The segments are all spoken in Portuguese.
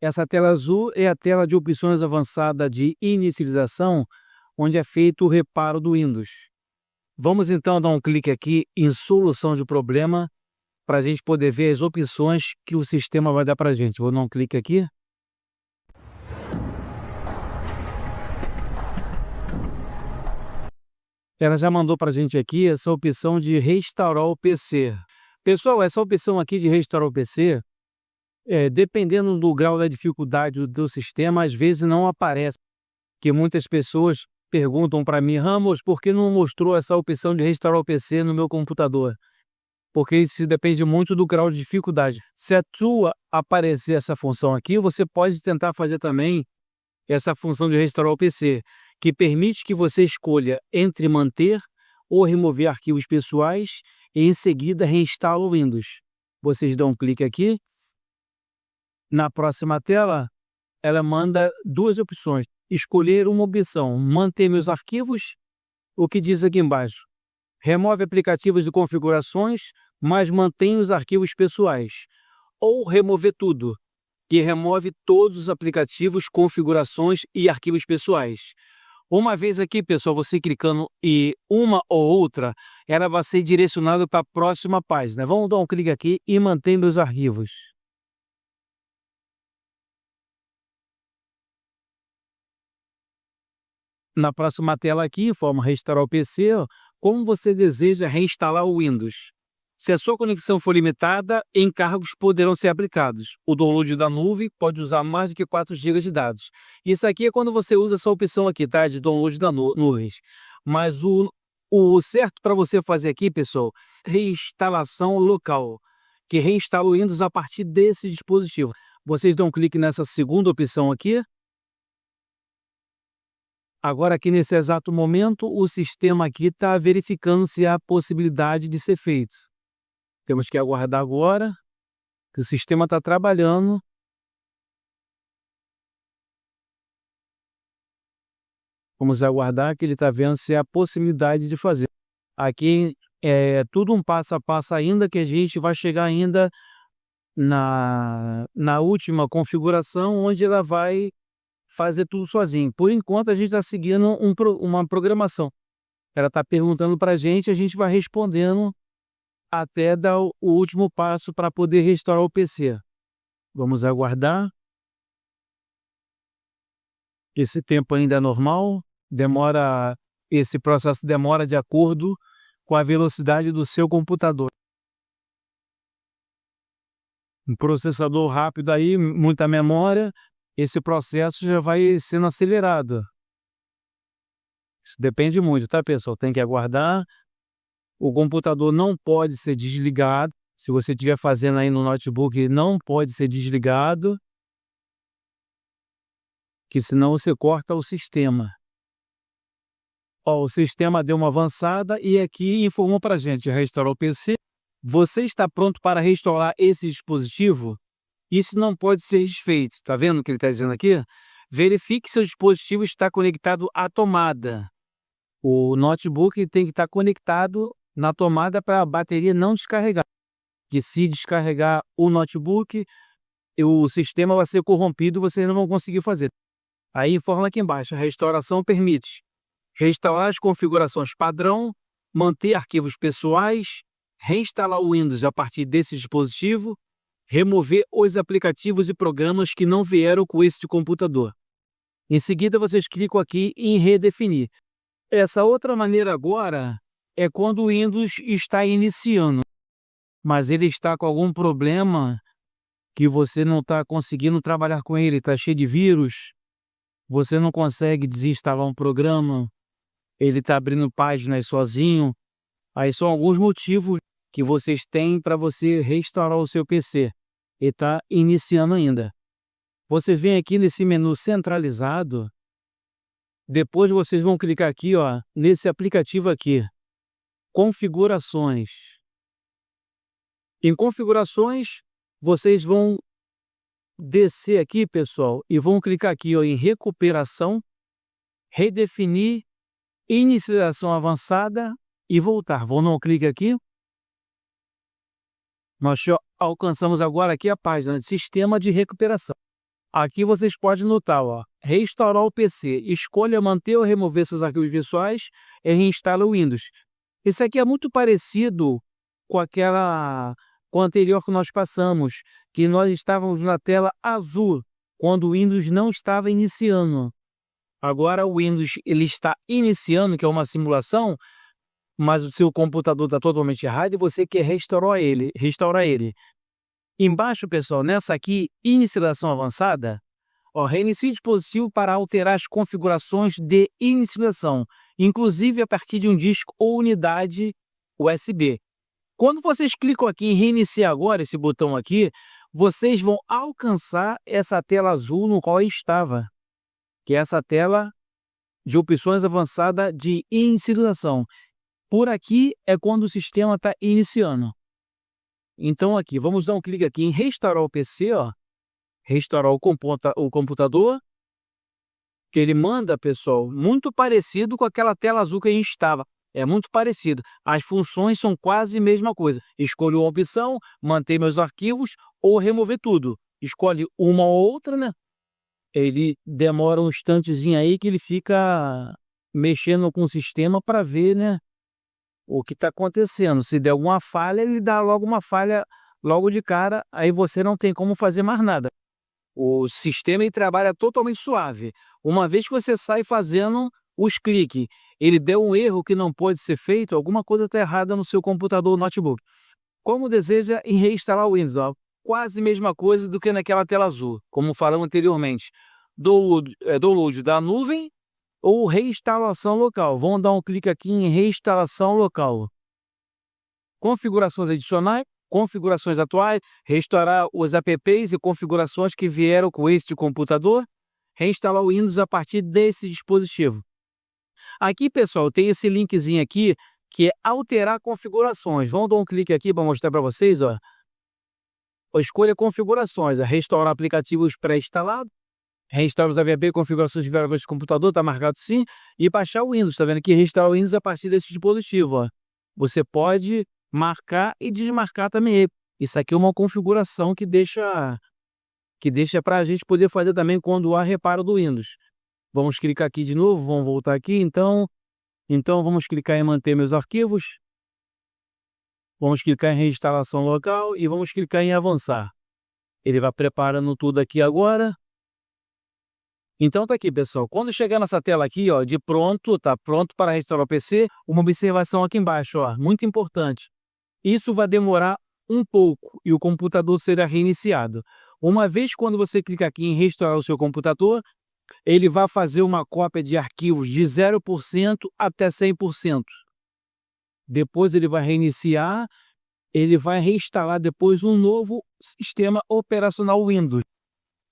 Essa tela azul é a tela de opções avançada de inicialização, onde é feito o reparo do Windows. Vamos então dar um clique aqui em solução de problema, para a gente poder ver as opções que o sistema vai dar para a gente. Vou dar um clique aqui. Ela já mandou para a gente aqui essa opção de restaurar o PC. Pessoal, essa opção aqui de restaurar o PC, dependendo do grau da dificuldade do sistema, às vezes não aparece. Que muitas pessoas perguntam para mim: Ramos, por que não mostrou essa opção de restaurar o PC no meu computador? Porque isso depende muito do grau de dificuldade. Se a tua aparecer essa função aqui, você pode tentar fazer também essa função de restaurar o PC, que permite que você escolha entre manter ou remover arquivos pessoais e em seguida reinstala o Windows. Vocês dão um clique aqui. Na próxima tela, ela manda duas opções. Escolher uma opção, manter meus arquivos, o que diz aqui embaixo. Remove aplicativos e configurações, mas mantém os arquivos pessoais. Ou remover tudo, que remove todos os aplicativos, configurações e arquivos pessoais. Uma vez aqui, pessoal, você clicando em uma ou outra, ela vai ser direcionada para a próxima página. Vamos dar um clique aqui e manter meus arquivos. Na próxima tela aqui, informa restaurar o PC, como você deseja reinstalar o Windows. Se a sua conexão for limitada, encargos poderão ser aplicados. O download da nuvem pode usar mais do que 4 GB de dados. Isso aqui é quando você usa essa opção aqui, tá? De download da nuvens. Mas o certo para você fazer aqui, pessoal, reinstalação local, que reinstala o Windows a partir desse dispositivo. Vocês dão um clique nessa segunda opção aqui. Agora aqui nesse exato momento, o sistema aqui está verificando se há possibilidade de ser feito. Temos que aguardar agora, que o sistema está trabalhando. Vamos aguardar que ele está vendo se há possibilidade de fazer. Aqui é tudo um passo a passo ainda, que a gente vai chegar ainda na última configuração, onde ela vai fazer tudo sozinho. Por enquanto a gente está seguindo uma programação. Ela está perguntando para a gente vai respondendo até dar o último passo para poder restaurar o PC. Vamos aguardar. Esse tempo ainda é normal, esse processo demora de acordo com a velocidade do seu computador. Um processador rápido aí, muita memória, esse processo já vai sendo acelerado. Isso depende muito, tá, pessoal? Tem que aguardar. O computador não pode ser desligado. Se você estiver fazendo aí no notebook, não pode ser desligado, que senão você corta o sistema. Ó, o sistema deu uma avançada e aqui informou para a gente restaurar o PC. Você está pronto para restaurar esse dispositivo? Isso não pode ser desfeito. Está vendo o que ele está dizendo aqui? Verifique se seu dispositivo está conectado à tomada. O notebook tem que estar conectado na tomada para a bateria não descarregar. Que se descarregar o notebook, o sistema vai ser corrompido e vocês não vão conseguir fazer. Aí informa aqui embaixo, a restauração permite restaurar as configurações padrão, manter arquivos pessoais, reinstalar o Windows a partir desse dispositivo, remover os aplicativos e programas que não vieram com esse computador. Em seguida, vocês clicam aqui em redefinir. Essa outra maneira agora é quando o Windows está iniciando, mas ele está com algum problema que você não está conseguindo trabalhar com ele, está cheio de vírus, você não consegue desinstalar um programa, ele está abrindo páginas sozinho. Aí são alguns motivos que vocês têm para você restaurar o seu PC. Ele está iniciando ainda. Vocês vêm aqui nesse menu centralizado. Depois vocês vão clicar aqui, ó, nesse aplicativo aqui. Configurações. Em configurações, vocês vão descer aqui, pessoal, e vão clicar aqui, ó, em recuperação, redefinir, inicialização avançada e voltar. Vão dar um clique aqui. Nós alcançamos agora aqui a página de sistema de recuperação. Aqui vocês podem notar, ó, restaurar o PC. Escolha manter ou remover seus arquivos visuais e reinstala o Windows. Esse aqui é muito parecido com com a anterior que nós passamos, que nós estávamos na tela azul, quando o Windows não estava iniciando. Agora o Windows ele está iniciando, que é uma simulação, mas o seu computador está totalmente errado e você quer restaurar ele. Embaixo, pessoal, nessa aqui, inicialização avançada, ó, reinicie o dispositivo para alterar as configurações de inicialização, inclusive a partir de um disco ou unidade USB. Quando vocês clicam aqui em reiniciar agora, esse botão aqui, vocês vão alcançar essa tela azul no qual estava, que é essa tela de opções avançada de inicialização. Por aqui é quando o sistema está iniciando. Então aqui, vamos dar um clique aqui em restaurar o PC, ó, restaurar o computador, que ele manda, pessoal, muito parecido com aquela tela azul que a gente estava. É muito parecido. As funções são quase a mesma coisa. Escolho uma opção, manter meus arquivos ou remover tudo. Escolhe uma ou outra, né? Ele demora um instantezinho aí que ele fica mexendo com o sistema para ver, né, o que está acontecendo. Se der alguma falha, ele dá logo uma falha logo de cara, aí você não tem como fazer mais nada. O sistema ele trabalha totalmente suave. Uma vez que você sai fazendo os cliques, ele deu um erro que não pode ser feito, alguma coisa está errada no seu computador ou notebook. Como deseja em reinstalar o Windows? Ó, quase a mesma coisa do que naquela tela azul, como falamos anteriormente. Download da nuvem ou reinstalação local. Vamos dar um clique aqui em reinstalação local. Configurações adicionais, configurações atuais, restaurar os apps e configurações que vieram com este computador, reinstalar o Windows a partir desse dispositivo. Aqui, pessoal, tem esse linkzinho aqui que é alterar configurações. Vamos dar um clique aqui para mostrar para vocês, ó. Escolha configurações, restaurar aplicativos pré-instalados, restaurar os app, configurações de variáveis do computador, está marcado sim, e baixar o Windows, tá vendo aqui? Restaurar o Windows a partir desse dispositivo, ó. Você pode marcar e desmarcar também. Isso aqui é uma configuração que deixa para a gente poder fazer também quando há reparo do Windows. Vamos clicar aqui de novo, vamos voltar aqui, então vamos clicar em manter meus arquivos, vamos clicar em reinstalação local e vamos clicar em avançar. Ele vai preparando tudo aqui agora. Então tá aqui, pessoal, quando chegar nessa tela aqui, ó, de pronto, tá pronto para restaurar o PC, uma observação aqui embaixo, ó, muito importante. Isso vai demorar um pouco e o computador será reiniciado. Uma vez quando você clicar aqui em restaurar o seu computador, ele vai fazer uma cópia de arquivos de 0% até 100%. Depois ele vai reiniciar, ele vai reinstalar depois um novo sistema operacional Windows.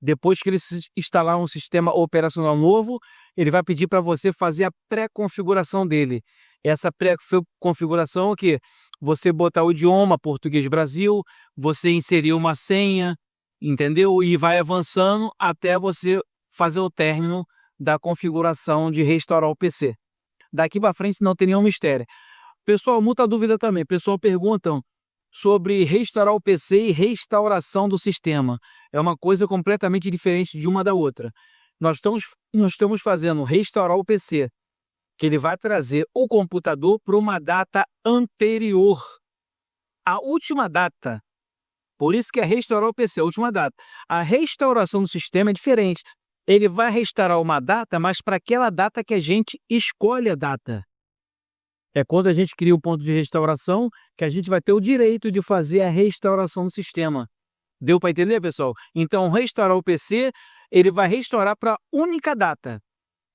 Depois que ele instalar um sistema operacional novo, ele vai pedir para você fazer a pré-configuração dele. Essa pré-configuração é o quê? Você botar o idioma português Brasil, você inserir uma senha, entendeu? E vai avançando até você fazer o término da configuração de restaurar o PC. Daqui para frente não tem nenhum mistério. Pessoal, muita dúvida também. Pessoal perguntam sobre restaurar o PC e restauração do sistema. É uma coisa completamente diferente de uma da outra. Nós estamos fazendo restaurar o PC, que ele vai trazer o computador para uma data anterior. A última data. Por isso que é restaurar o PC, a última data. A restauração do sistema é diferente. Ele vai restaurar uma data, mas para aquela data que a gente escolhe a data. É quando a gente cria um ponto de restauração que a gente vai ter o direito de fazer a restauração do sistema. Deu para entender, pessoal? Então, restaurar o PC, ele vai restaurar para a única data.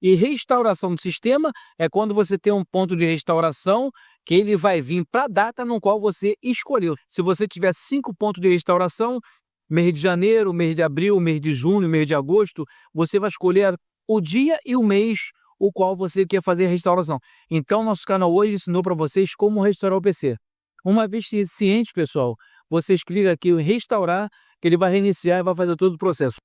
E restauração do sistema é quando você tem um ponto de restauração que ele vai vir para a data no qual você escolheu. Se você tiver 5 pontos de restauração, mês de janeiro, mês de abril, mês de junho, mês de agosto, você vai escolher o dia e o mês o qual você quer fazer a restauração. Então, nosso canal hoje ensinou para vocês como restaurar o PC. Uma vez ciente, pessoal, vocês clicam aqui em restaurar, que ele vai reiniciar e vai fazer todo o processo.